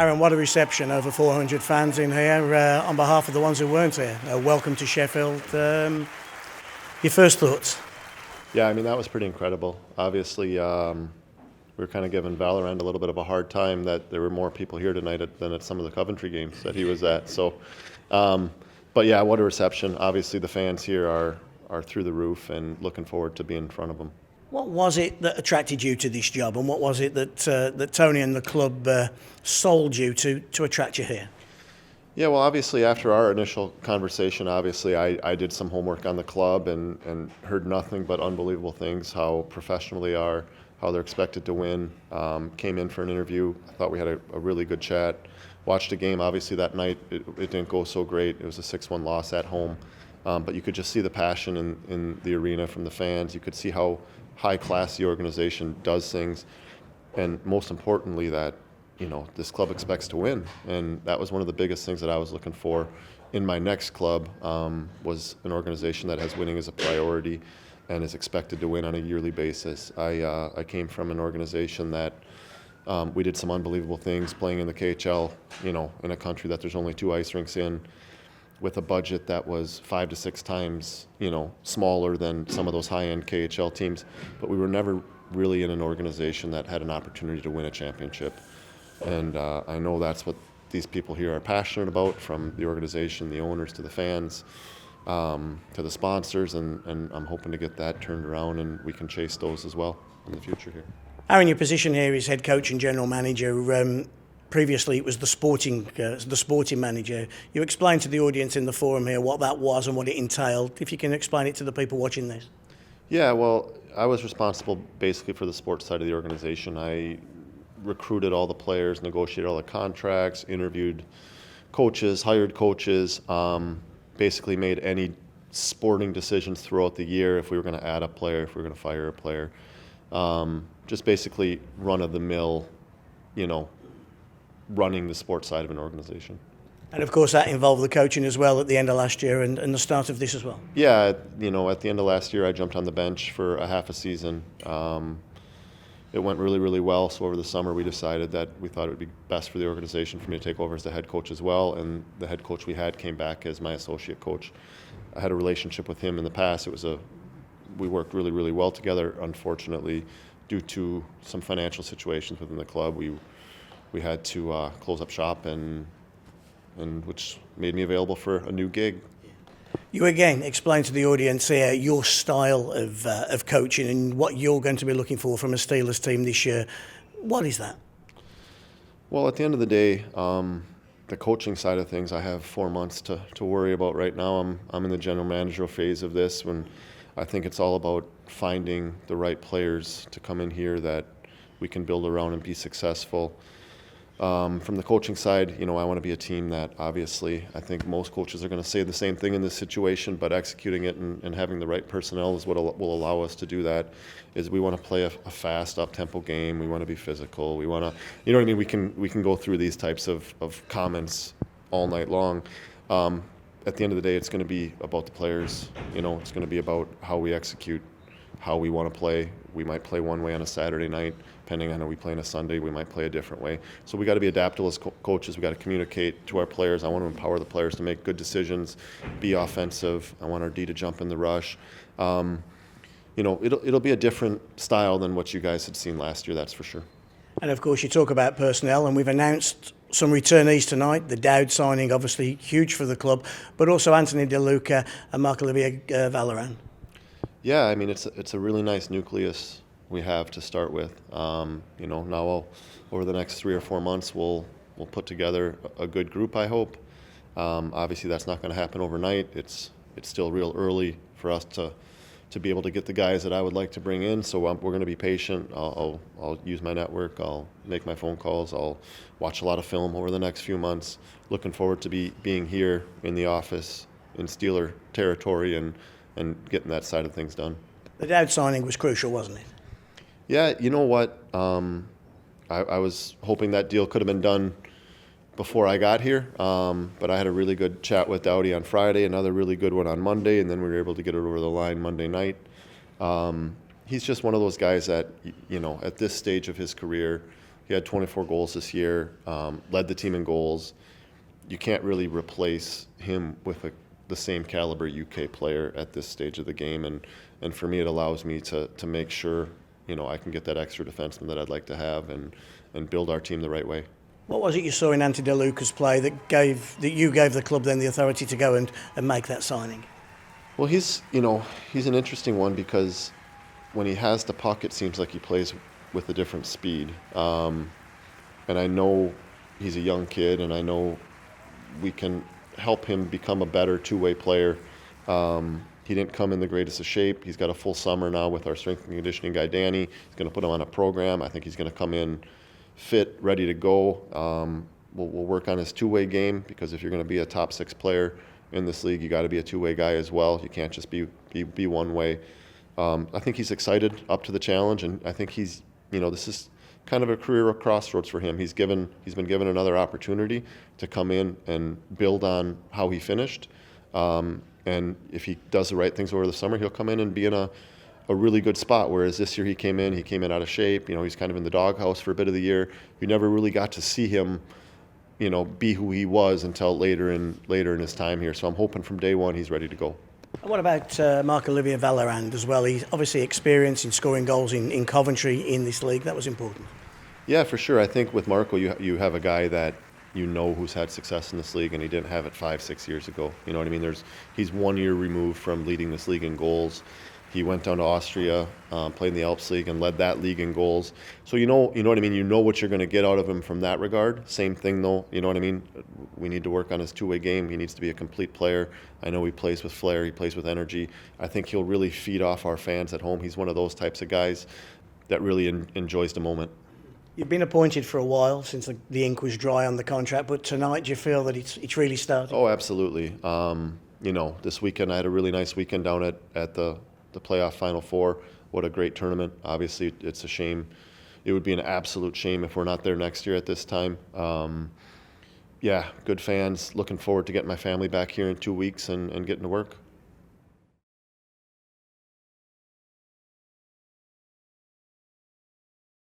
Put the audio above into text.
Aaron, what a reception, over 400 fans in here. On behalf of the ones who weren't here, welcome to Sheffield. Your first thoughts? Yeah, I mean, that was pretty incredible. Obviously, we were kind of giving Valorant a little bit of a hard time that there were more people here tonight than at some of the Coventry games that he was at. So, but yeah, what a reception. Obviously, the fans here are through the roof and looking forward to being in front of them. What was it that attracted you to this job, and what was it that Tony and the club sold you to attract you here? Yeah, well, obviously, after our initial conversation, obviously, I did some homework on the club and heard nothing but unbelievable things, how professional they are, how they're expected to win. Came in for an interview. I thought we had a really good chat. Watched a game. Obviously, that night, it didn't go so great. It was a 6-1 loss at home. But you could just see the passion in the arena from the fans. You could see how high-class the organization does things. And most importantly, that this club expects to win, and that was one of the biggest things that I was looking for in my next club, was an organization that has winning as a priority and is expected to win on a yearly basis. I came from an organization that we did some unbelievable things playing in the KHL, in a country that there's only 2 ice rinks in, with a budget that was 5 to 6 times, smaller than some of those high-end KHL teams, but we were never really in an organization that had an opportunity to win a championship. And I know that's what these people here are passionate about, from the organization, the owners, to the fans, to the sponsors, and I'm hoping to get that turned around and we can chase those as well in the future here. Aaron, your position here is head coach and general manager. Previously, it was the sporting manager. You explained to the audience in the forum here what that was and what it entailed. If you can explain it to the people watching this. Yeah, well, I was responsible basically for the sports side of the organization. I recruited all the players, negotiated all the contracts, interviewed coaches, hired coaches, basically made any sporting decisions throughout the year, if we were going to add a player, if we were going to fire a player. Just basically run-of-the-mill, running the sports side of an organization. And of course that involved the coaching as well at the end of last year and the start of this as well. Yeah, at the end of last year I jumped on the bench for a half a season. It went really, really well, so over the summer we decided that we thought it would be best for the organization for me to take over as the head coach as well, and the head coach we had came back as my associate coach. I had a relationship with him in the past. We worked really, really well together. Unfortunately, due to some financial situations within the club, we had to close up shop, and which made me available for a new gig. You again explain to the audience here your style of coaching and what you're going to be looking for from a Steelers team this year. What is that? Well, at the end of the day, the coaching side of things, I have 4 months to worry about right now. I'm in the general managerial phase of this, when I think it's all about finding the right players to come in here that we can build around and be successful. From the coaching side, I want to be a team that, obviously, I think most coaches are going to say the same thing in this situation, but executing it and having the right personnel is what will allow us to do that. Is we want to play a fast, up-tempo game. We want to be physical. We want to, we can go through these types of comments all night long. At the end of the day, it's going to be about the players. It's going to be about how we execute, how we want to play. We might play one way on a Saturday night. Depending on how we play on a Sunday, we might play a different way. So we got to be adaptable as coaches. We got to communicate to our players. I want to empower the players to make good decisions, be offensive. I want our D to jump in the rush. It'll be a different style than what you guys had seen last year, that's for sure. And of course, you talk about personnel, and we've announced some returnees tonight. The Dowd signing, obviously huge for the club, but also Anthony DeLuca and Marc-Olivier Valorant. Yeah, I mean, it's a really nice nucleus we have to start with. Now over the next 3 or 4 months, we'll put together a good group, I hope. Obviously, that's not going to happen overnight. It's still real early for us to be able to get the guys that I would like to bring in. So we're going to be patient. I'll use my network. I'll make my phone calls. I'll watch a lot of film over the next few months. Looking forward to being here in the office in Steeler territory and getting that side of things done. The Dowd signing was crucial, wasn't it? Yeah, you know what? I was hoping that deal could have been done before I got here, but I had a really good chat with Dowdy on Friday, another really good one on Monday, and then we were able to get it over the line Monday night. He's just one of those guys that, at this stage of his career, He had 24 goals this year, led the team in goals. You can't really replace him with the same caliber UK player at this stage of the game, and for me, it allows me to make sure I can get that extra defenseman that I'd like to have and build our team the right way. What was it you saw in Ante De Luca's play that you gave the club then the authority to go and make that signing? Well, he's an interesting one because when he has the puck, it seems like he plays with a different speed. And I know he's a young kid, and I know we can help him become a better two-way player. He didn't come in the greatest of shape. He's got a full summer now with our strength and conditioning guy, Danny. He's going to put him on a program. I think he's going to come in fit, ready to go. We'll work on his two-way game, because if you're going to be a top 6 player in this league, you got to be a two-way guy as well. You can't just be one way. I think he's excited up to the challenge, and I think he's this is kind of a career crossroads for him. He's been given another opportunity to come in and build on how he finished. And if he does the right things over the summer, he'll come in and be in a really good spot. Whereas this year he came in out of shape. He's kind of in the doghouse for a bit of the year. You never really got to see him, be who he was until later in his time here. So I'm hoping from day one he's ready to go. And what about Marc-Olivier Vallerand as well? He's obviously experienced in scoring goals in Coventry in this league. That was important. Yeah, for sure. I think with Marco, you have a guy that who's had success in this league, and he didn't have it 5-6 years ago. You know what I mean? He's 1 year removed from leading this league in goals. He went down to Austria, played in the Alps League, and led that league in goals. So you know what I mean. You know what you're going to get out of him from that regard. Same thing though. You know what I mean. We need to work on his two-way game. He needs to be a complete player. I know he plays with flair. He plays with energy. I think he'll really feed off our fans at home. He's one of those types of guys that really enjoys the moment. You've been appointed for a while since the ink was dry on the contract, but tonight do you feel that it's really started? Oh, absolutely. This weekend I had a really nice weekend down at the playoff Final Four. What a great tournament. Obviously, it's a shame. It would be an absolute shame if we're not there next year at this time. Good fans. Looking forward to getting my family back here in 2 weeks and getting to work.